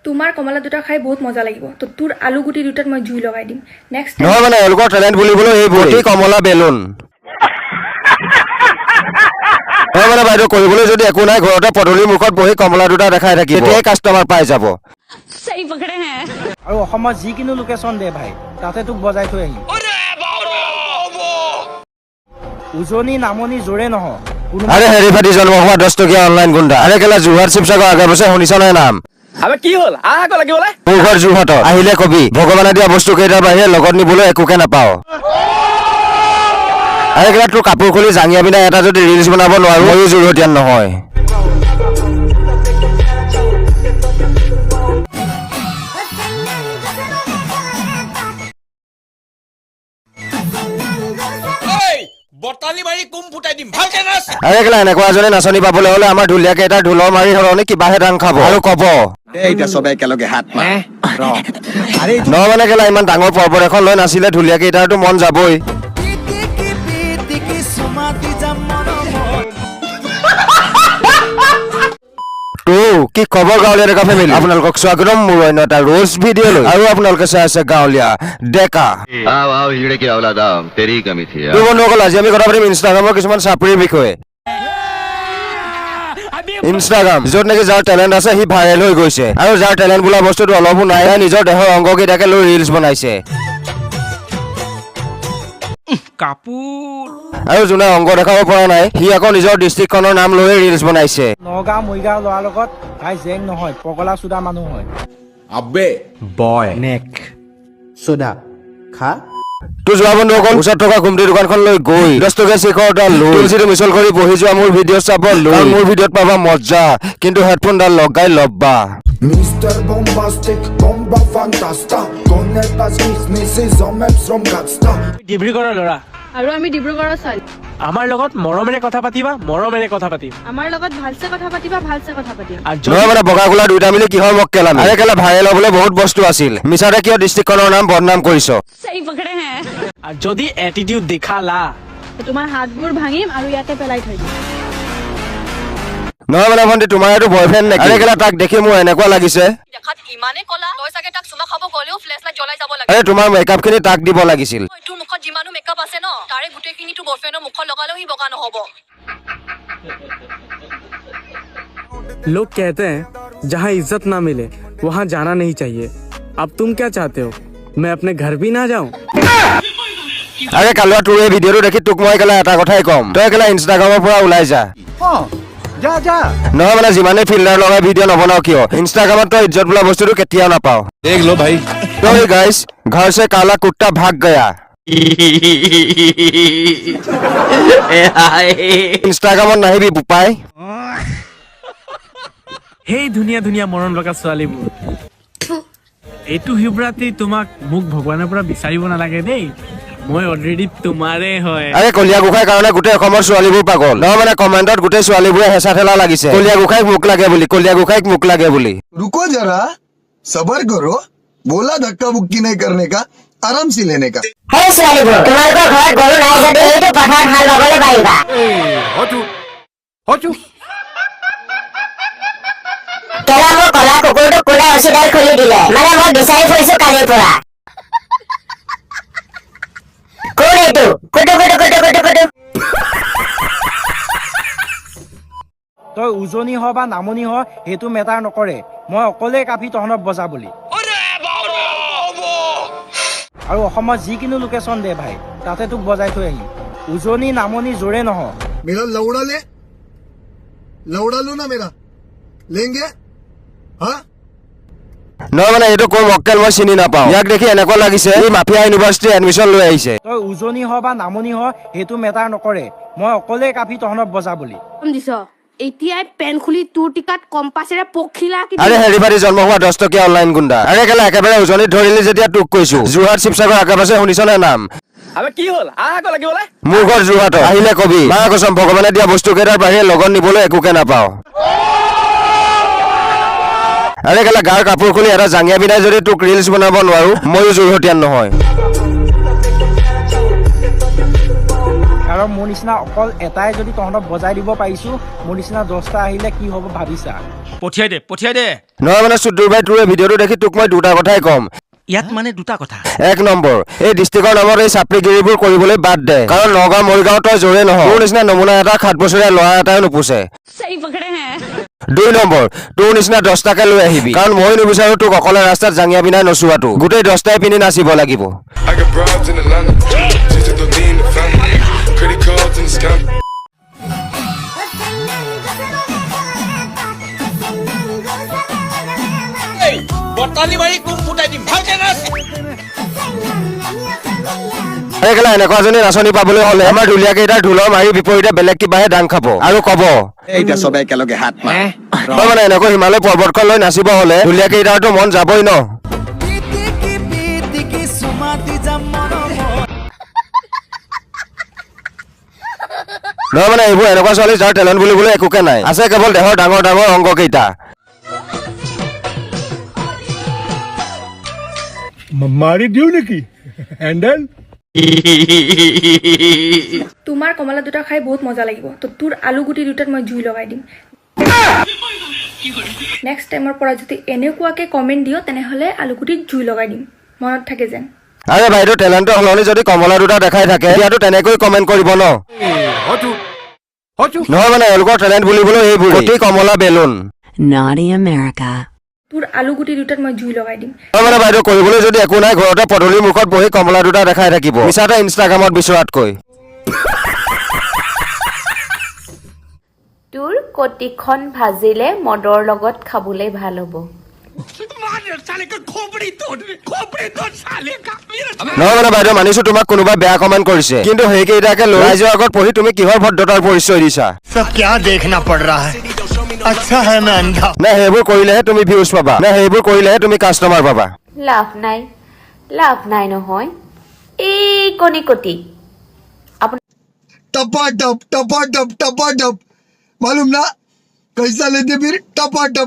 তোমাৰ কমলা দুটা খাই বহুত মজা লাগিব তো তোৰ আলু গুটি দুটাত মই জুই লগাই দিম নেক্সট নহয় মানে এওঁলোকৰ টেলেণ্ট বুলিবলৈ এইবোৰ কমলা বেলুন নহয় মানে বাইদেউ কৰিবলৈ যদি একো নাই ঘৰতে পদূলিৰ মুখত বহি কমলা দুটা দেখাই থাকিব তেতিয়াই কাষ্টমাৰ পাই যাব सही पकड़े हैं আৰু অসমত যিকোনো লোকেশ্যন দে ভাই তাতে তোক বজাই থৈ আহিম উজনি নামনি জোৰে নহয় আৰে হেৰি ফাটি জন্ম হোৱা 10 টকীয়া অনলাইন গুণ্ডা আৰে কেলা যোৰহাট শিৱসাগৰ আগে পাছে শুনিছ নাই নাম আবে কি হল আহা কো লাগিবলে মোৰ ঘৰ যোৰহাটত আহিলে কবি ভগৱানে দিয়া বস্তু কেইটাৰ বাহিৰে লগত নিবলৈ একোকে নাপাও আৰে কেলা তোৰ কাপোৰ খুলি জাঙিয়া বিনা এটা যদি ৰিলছ বনাব নোৱাৰো ময়ো যোৰহাটিয়ান নহয় বটালি মাৰি কুম ফুটাই দিম ভালকে নাচ আৰে কেলা এনেকুৱা এজনী নাচনি পাবলৈ হলে আমাৰ ঢুলীয়াকে এটা ঢোলৰ মাৰি হৰণি কিবাহে দাং খাব আৰু কব এইটা সবাই একেলগে হাত মাৰ নহয় মানে কেলা ইমান ডাঙৰ পৰ্বত এখন লৈ নাছিলে ঢুলীয়াকে এটাৰতো মন যাবই তো কি খবৰ গাঁৱলীয়া ডেকা ফেমিলি আপোনালোকক স্বাগতম মোৰ অন্য এটা ৰোজ ভিডিঅ' লৈ আৰু আপোনালোকে চাই আছে গাঁৱলীয়া ডেকা आओ हीरे की औलाद तेरी ही कमी थी তো বন্ধুসকল আজি আমি কথা পাতিম ইনষ্টাগ্ৰামৰ কিছুমান চাপৰিৰ বিষয়ে ইনষ্টাগ্ৰাম য'ত নেকি যাৰ টেলেণ্ট আছে সি ভাইৰেল হৈ গৈছে আৰু যাৰ টেলেণ্ট বোলা বস্তুটো অলপো নাই নিজৰ দেহৰ অংগকেইটাকে লৈ ৰিলছ বনাইছে কাপোৰ আৰু যোনে অংগ দেখাব পৰা নাই সি আকৌ নিজৰ ডিষ্ট্ৰিক্টখনৰ নাম লৈ ৰিলছ বনাইছে নগাঁও মৰিগাঁও ল'ৰাৰ লগত ভাই জেং নহয় পগলা চুদা মানুহ হয় আবে বয় নেক সোডা খা তো যোৱা বন্ধুসকল ওচৰত থকা ঘুমটি দোকানখন লৈ গৈ 10 টকীয়া শিখৰ এডাল লৈ তুলসীটো মিছল কৰি বহি যোৱা মোৰ ভিডিঅ' চাব লৈ মোৰ ভিডিঅ'ত পাবা মজা কিন্তু হেডফোনডাল লগাই ল'বা Mr. Bombastic, bomba fantasta Conectas businesses on maps from Gatsta ডিব্ৰুগড়ৰ ল'ৰা আৰু আমি ডিব্ৰুগড়ৰ ছোৱালী আমাৰ লগত মৰমেৰে কথা পাতিবা মৰমেৰে কথা পাতিম আমাৰ লগত ভালছে কথা পাতিবা ভালছে কথা পাতিম আৰু নহয় মানে বগা কোলা দুইটা মিলি কিহৰ মোক কেলামি আৰে কেলা ভাইৰেল হ'বলৈ বহুত বস্তু আছিল মিছাতে কিয় ডিষ্ট্ৰিক্টখনৰ নাম বদনাম কৰিছ सही पकड़े हैं যদি এটিটিউড দেখালা তোমাৰ হাতবোৰ ভাঙিম আৰু ইয়াতে পেলাই থৈ দিম নহয় মানে ভণ্টি তোমাৰ এইটো বয়ফ্ৰেণ্ড নেকি আৰে কেলা তাক দেখি মোৰ এনেকুৱা লাগিছে দেখাত ইমানে কলা তই চাগে তাক চুমা খাব গলেও ফ্লেশ লাইট জ্বলাই যাব লাগে আৰে তোমাৰ মেকআপ খিনি তাক দিব লাগিছিল তোৰ মুখত যিমানো মেকআপ আছে ন তাৰে গোটেইখিনি তোৰ বয়ফ্ৰেণ্ডৰ মুখত লগালেও সি বগা নহব लोग कहते हैं जहाँ इज्जत ना मिले वहाँ जाना नहीं चाहिए अब तुम क्या चाहते हो मैं अपने घर भी ना जाऊं আৰে কালুৱা তোৰ এই ভিডিঅ'টো দেখি তোক মই কেলা এটা কথাই ক'ম তই কেলা ইনষ্টাগ্ৰামৰ পৰা ওলাই যা যা যা নহয় মানে যিমানে ফিল্টাৰ লগাই ভিডিঅ' নবনাও কিয় ইনষ্টাগ্ৰামত তই ইজ্জত বোলা বস্তুটো কেতিয়াও নাপাও দেখ লো ভাই তো গাইস ঘৰ से काला कुत्ता भाग गया ইনষ্টাগ্ৰামত নাহিবি বুপাই সেই ধুনীয়া ধুনীয়া মৰম লগা ছোৱালীবোৰ এইটো শিৱৰাত্ৰি তোমাক মোক ভগৱানৰ পৰা বিচাৰিব নালাগে দেই মই অলৰেডি তোমাৰে হয় আৰে কলিয়া গোসাঁইৰ কাৰণে গোটেই অসমৰ ছোৱালীবোৰ পাগল নহয় মানে কমেণ্টত গোটেই ছোৱালীবোৰে হেঁচা ঠেলা লাগিছে কলিয়া গোসাঁইক মোক লাগে বুলি কলিয়া গোসাঁইক মোক লাগে বুলি रुको जरा सबर करो बोला धक्का बुक्की नहीं करने का आराम से लेने का হেই ছোৱালীবোৰ তোমালোকৰ ঘৰত গৰু নাই যদি এইটো পথাৰত হাল বাবলৈ পাৰিবা কেলা মোৰ কলা কুকুৰটো কোনে ৰছীডাল খুলি দিলে মানে মই বিচাৰি ফুৰিছো কালিৰ পৰা কোন এইটো কুটু কুটু কুটু কুটু কুটু তই উজনি হ বা নামনি হ সেইটো মেটাৰ নকৰে মই অকলে কাফি তহঁতক বজা বুলি আৰু অসমত যিকোনো লোকেশ্যন দে ভাই তাতে তোক বজাই থৈ আহিম উজনি নামনি জোৰে নহয় मेरा लौड़ा ले लौड़ा लो ना मेरा लेंगे हाँ নহয় মানে এইটো কোন মক্কেল মই চিনি নাপাওঁ ইয়াক দেখি এনেকুৱা লাগিছে ই মাফিয়া ইউনিভাৰ্চিটি এডমিশ্যন লৈ আহিছে তই উজনি হ বা নামনি হ সেইটো মেটাৰ নকৰে মই অকলে কাফি তহঁতক বজা বুলি দিছ এতিয়াই পেন খুলি তোৰ টিকাত কম্পাছেৰে পখিলা কি আৰে হেৰি ফাটি জন্ম হোৱা 10 টকীয়া অনলাইন গুণ্ডা আৰে কেলা একেবাৰে উজনিত ধৰিলি যেতিয়া তোক কৈছো যোৰহাট শিৱসাগৰ আগে পাছে শুনিছ নে নাম আবে কি হল আহা কো লাগিবলে মোৰ ঘৰ যোৰহাটত আহিলে কবি মা কচম ভগৱানে দিয়া বস্তু কেইটাৰ বাহিৰে লগত নিবলৈ একোকে নাপাও আৰে কেলা গাৰ কাপোৰ খুলি এটা জাঙিয়া বিনাই যদি তোক ৰিলছ বনাব নোৱাৰো ময়ো যোৰহাটিয়ান নহয় আৰু মোৰ নিচিনা অকল এটাই যদি তহঁতক বজাই দিব পাৰিছো, মোৰ নিচিনা 10টা আহিলে কি হ'ব ভাবিছা? পঠিয়াই দে নহয় মানে চুদ্দুৰ ভাই তোৰ এই ভিডিঅ'টো দেখি তোক মই দুটা কথাই ক'ম। ইয়াত মানে দুটা কথা। 1 নম্বৰ, এই ডিষ্ট্ৰিক্টৰ নামত এই চাপৰিগিৰিবোৰ কৰিবলৈ বাদ দে, কাৰণ নগাঁও মৰিগাঁও তই জোৰে নহয়, তোৰ নিচিনা নমুনা এটা 7 বছৰীয়া ল'ৰা এটাই নোপোচে। 2 নম্বৰ, তোৰ নিচিনা 10টাকে লৈ আহিবি, কাৰণ মই নিবিচাৰো তোক অকলে ৰাস্তাত জাঙিয়া পিনাই নচোৱাটো, গোটেই 10টাই পিন্ধি নাচিব লাগিব। বটালি মাৰি কুম ফুটাই দিম ভালকে নাচ। সেইকাৰণে এনেকুৱা এজনী নাচনী পাবলৈ হলে আমাৰ ঢুলীয়া কেইটাৰ ঢোলৰ মাৰি বিপৰীতে বেলেগ কিবাহে দাং খাব আৰু কব এতিয়া চবে একেলগে হাত মাৰ তই মানে এনেকৈ হিমালয় পৰ্বতখন লৈ নাচিব হলে ঢুলীয়া কেইটাৰতো মন যাবই ন। নহয় মানে এইবোৰ এনেকুৱা ছোৱালী যাৰ টেলেণ্ট বুলিবলৈ একোকে নাই, আছে কেৱল দেহৰ ডাঙৰ ডাঙৰ অংগ কেইটা। মাৰি দিও নেকি হেণ্ডেল? তোমাৰ কমলা দুটা খাই বহুত মজা লাগিব, তো তোৰ আলু গুটি দুটাত মই জুই লগাই দিম। নেক্সট টাইমৰ পৰা যদি এনেকুৱাকে কমেণ্ট দিয় তেনেহ'লে আলু গুটিত জুই লগাই দিম, মনত থাকে যেন। আৰে বাইদেউ টেলেণ্টৰ সলনি যদি কমলা দুটা দেখাই থাকে তেতিয়াতো তেনেকৈ কমেণ্ট কৰিব ন। নহয় মানে এওঁলোকৰ টেলেণ্ট বুলিবলৈ এইবোৰ অতি কমলা বেলুন। Naughty America. তোৰ আলু গুটি দুটাত মই জুই লগাই দিম। নহয় মানে বাইদেউ কৰিবলৈ যদি একো নাই ঘৰতে পদূলিৰ মুখত বহি কমলা দুটা দেখাই থাকিব, মিছাতে ইনষ্টাগ্ৰামত বিচৰাতকৈ। তোৰ কটিখন ভাজিলে মদৰ লগত খাবলৈ ভাল হ'ব। নহয় মানে বাইদেউ মানিছো তোমাক কোনোবাই বেয়া কমেণ্ট কৰিছে, কিন্তু সেইকেইটাকে লৈ ৰাইজৰ আগত পঢ়ি তুমি কিহৰ ভদ্ৰতাৰ পৰিচয় দিছা? নে সেইবোৰ কৰিলেহে তুমি ভিউজ পাবা, নে সেইবোৰ কৰিলেহে তুমি কাষ্টমাৰ পাবা? লাভ নাই নহয় এই কণিকটি। टपा टप मालूम ना कैसा लेते फिर टपा टप